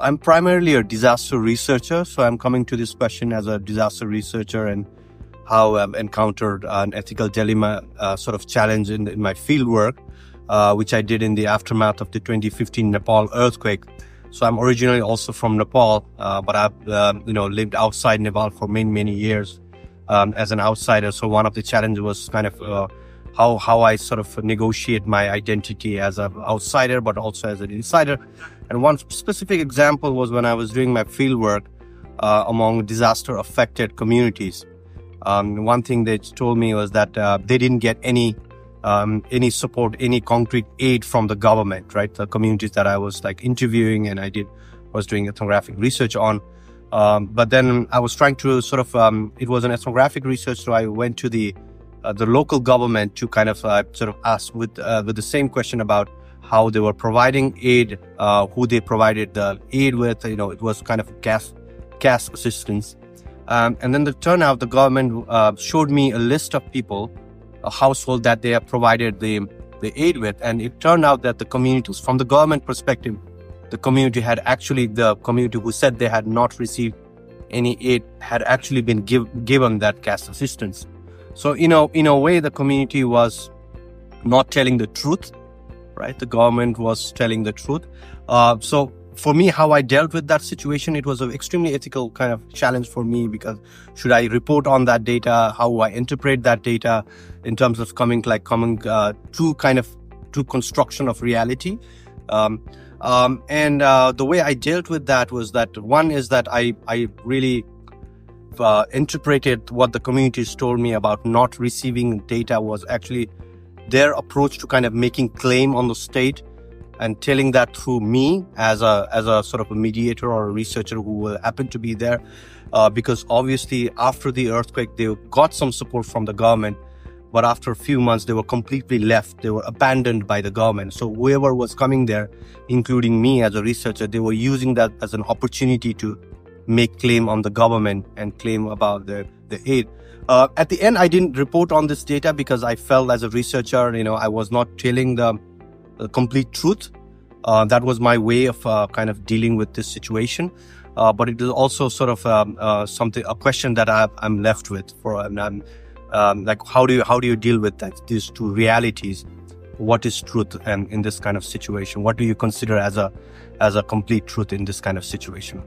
I'm primarily a disaster researcher, so I'm coming to this question as a disaster researcher and how I've encountered an ethical dilemma sort of challenge in my field work, which I did in the aftermath of the 2015 Nepal earthquake. So I'm originally also from Nepal, but I've lived outside Nepal for many years as an outsider. So one of the challenges was kind of how I sort of negotiate my identity as an outsider, but also as an insider. And one specific example was when I was doing my field work among disaster affected communities. One thing they told me was that they didn't get any support, any concrete aid from the government, right? The communities that I was like interviewing and was doing ethnographic research on. But then I was trying to sort of, it was an ethnographic research, so I went to the local government to kind of sort of ask with the same question about how they were providing aid, who they provided the aid with. It was kind of cash assistance. And then the government showed me a list of people, a household that they have provided the aid with. And it turned out that the communities, from the government perspective, the community who said they had not received any aid had actually been given that cash assistance. So, in a way, the community was not telling the truth, right? The government was telling the truth. So for me, how I dealt with that situation, it was an extremely ethical kind of challenge for me, because should I report on that data? How I interpret that data in terms of coming to construction of reality? And the way I dealt with that was that one is that I really interpreted what the communities told me about not receiving data was actually their approach to kind of making claim on the state, and telling that through me as a sort of a mediator or a researcher who will happen to be there, because obviously after the earthquake they got some support from the government, but after a few months they were completely left. They were abandoned by the government. So whoever was coming there, including me as a researcher, they were using that as an opportunity to make claim on the government and claim about the aid. At the end, I didn't report on this data because I felt as a researcher, I was not telling the complete truth. That was my way of kind of dealing with this situation. But it is also sort of a question that I'm left with like how do you deal with these two realities? What is truth and in this kind of situation? What do you consider as a complete truth in this kind of situation?